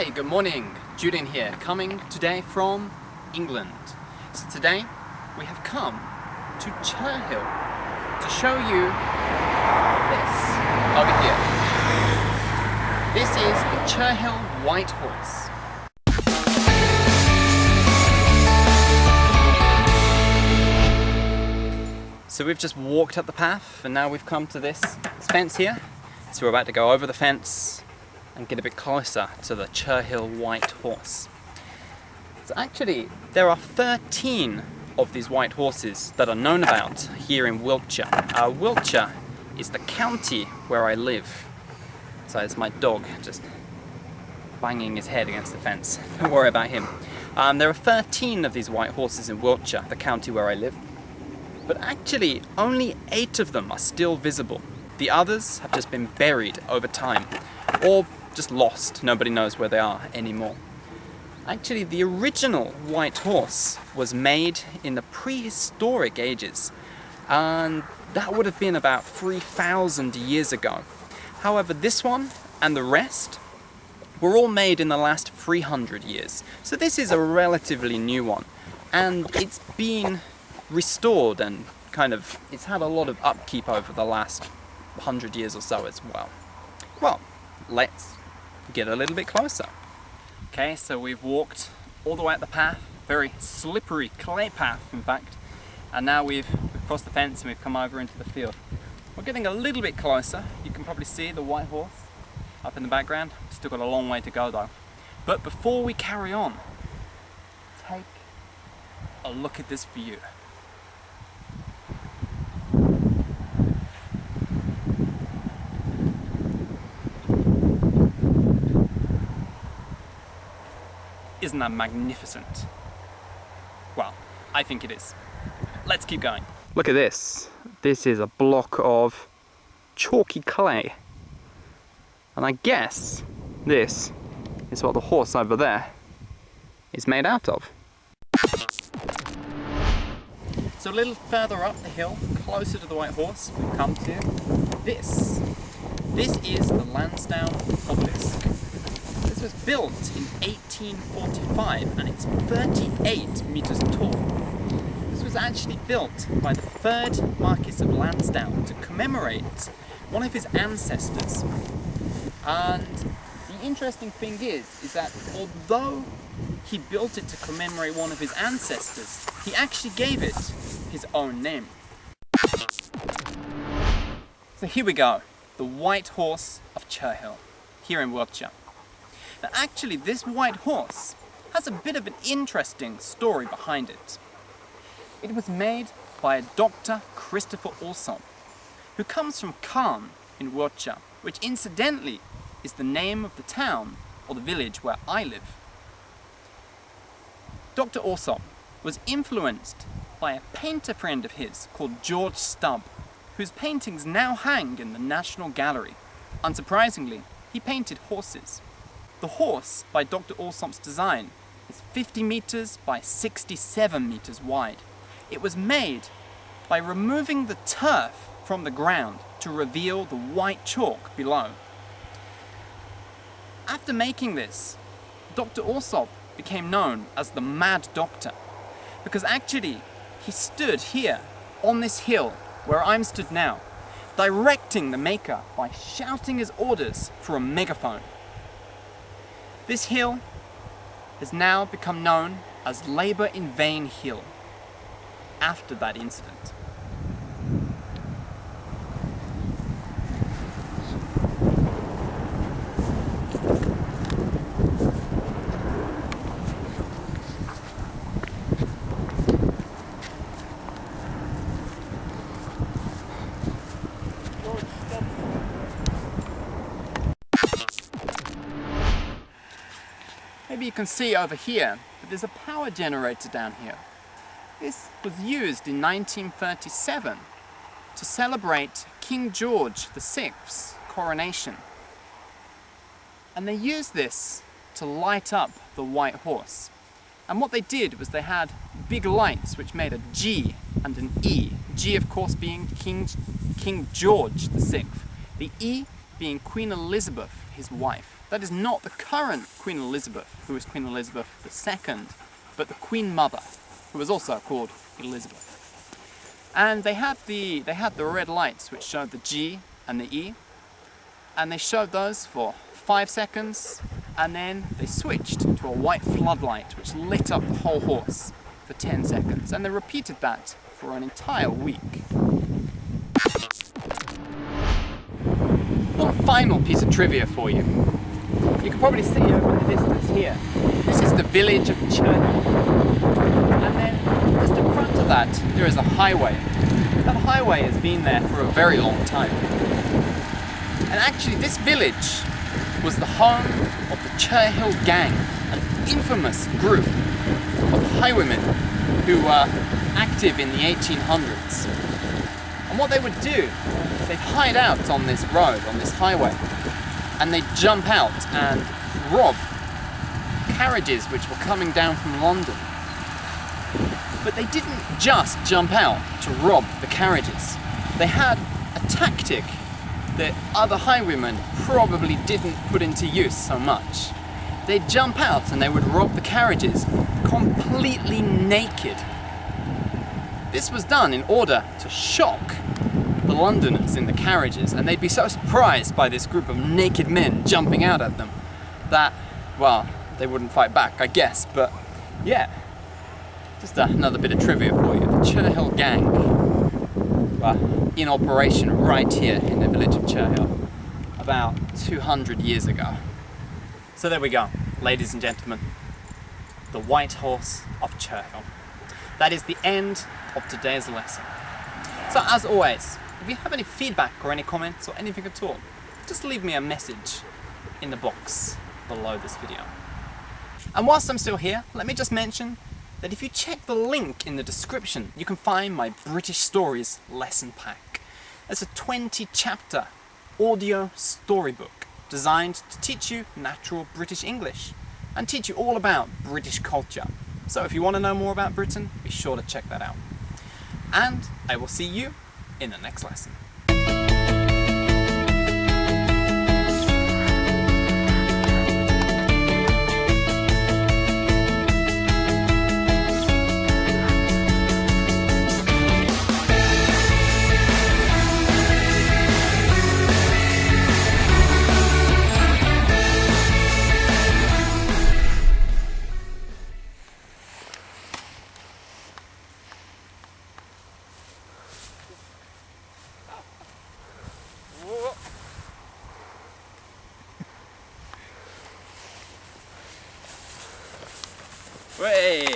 Hi, good morning. Julian here, coming today from England. So today we have come to Cherhill to show you this over here. This is the Cherhill White Horse. So we've just walked up the path and now we've come to this fence here. So we're about to go over the fence and get a bit closer to the Cherhill White Horse. So actually, there are 13 of these white horses that are known about here in Wiltshire. Wiltshire is the county where I live. So it's my dog just banging his head against the fence. Don't worry about him. There are 13 of these white horses in Wiltshire, the county where I live. But actually, only 8 of them are still visible. The others have just been buried over time, or just lost. Nobody knows where they are anymore. Actually, the original white horse was made in the prehistoric ages, and that would have been about 3,000 years ago. However, this one and the rest were all made in the last 300 years. So this is a relatively new one, and it's been restored and it's had a lot of upkeep over the last 100 years or so as well. Well, let's get a little bit closer. Okay, so we've walked all the way up the path, very slippery clay path in fact, and now we've crossed the fence and we've come over into the field. We're getting a little bit closer. You can probably see the white horse up in the background. Still got a long way to go though. But before we carry on, take a look at this view. Isn't that magnificent? Well, I think it is. Let's keep going. Look at this. This is a block of chalky clay. And I guess this is what the horse over there is made out of. So a little further up the hill, closer to the white horse, we've come to this. This is the Lansdowne obelisk. This was built in 1845 and it's 38 meters tall. This was actually built by the 3rd Marquis of Lansdowne to commemorate one of his ancestors. And the interesting thing is that although he built it to commemorate one of his ancestors, he actually gave it his own name. So here we go, the White Horse of Cherhill, here in Wiltshire. Now actually, this white horse has a bit of an interesting story behind it. It was made by a Dr. Christopher Alsop, who comes from Cairn in Wiltshire, which incidentally is the name of the town or the village where I live. Dr. Alsop was influenced by a painter friend of his called George Stubb, whose paintings now hang in the National Gallery. Unsurprisingly, he painted horses. The horse, by Dr. Alsop's design, is 50 meters by 67 meters wide. It was made by removing the turf from the ground to reveal the white chalk below. After making this, Dr. Alsop became known as the Mad Doctor, because actually he stood here on this hill where I'm stood now, directing the maker by shouting his orders through a megaphone. This hill has now become known as Labour in Vain Hill, after that incident. Maybe you can see over here that there's a power generator down here. This was used in 1937 to celebrate King George VI's coronation. And they used this to light up the white horse. And what they did was they had big lights which made a G and an E. G of course being King George VI. The E being Queen Elizabeth, his wife. That is not the current Queen Elizabeth, who is Queen Elizabeth II, but the Queen Mother, who was also called Elizabeth. And they had the red lights which showed the G and the E, and they showed those for 5 seconds, and then they switched to a white floodlight which lit up the whole horse for 10 seconds, and they repeated that for an entire week. One final piece of trivia for you. You can probably see over the distance here. This is the village of Cherhill. And then just in front of that, there is a highway. That highway has been there for a very long time. And actually this village was the home of the Cherhill gang, an infamous group of highwaymen who were active in the 1800s. And what they would do is they'd hide out on this road, on this highway, and they'd jump out and rob carriages which were coming down from London. But they didn't just jump out to rob the carriages. They had a tactic that other highwaymen probably didn't put into use so much. They'd jump out and they would rob the carriages completely naked. This was done in order to shock the Londoners in the carriages, and they'd be so surprised by this group of naked men jumping out at them that, well, they wouldn't fight back, I guess, but yeah. Just another bit of trivia for you. The Cherhill gang were in operation right here in the village of Cherhill about 200 years ago. So there we go, ladies and gentlemen. The White Horse of Cherhill. That is the end of today's lesson. So as always, if you have any feedback or any comments or anything at all, just leave me a message in the box below this video. And whilst I'm still here, let me just mention that if you check the link in the description, you can find my British Stories lesson pack. It's a 20-chapter audio storybook designed to teach you natural British English and teach you all about British culture. So if you want to know more about Britain, be sure to check that out. And I will see you in the next lesson. Way!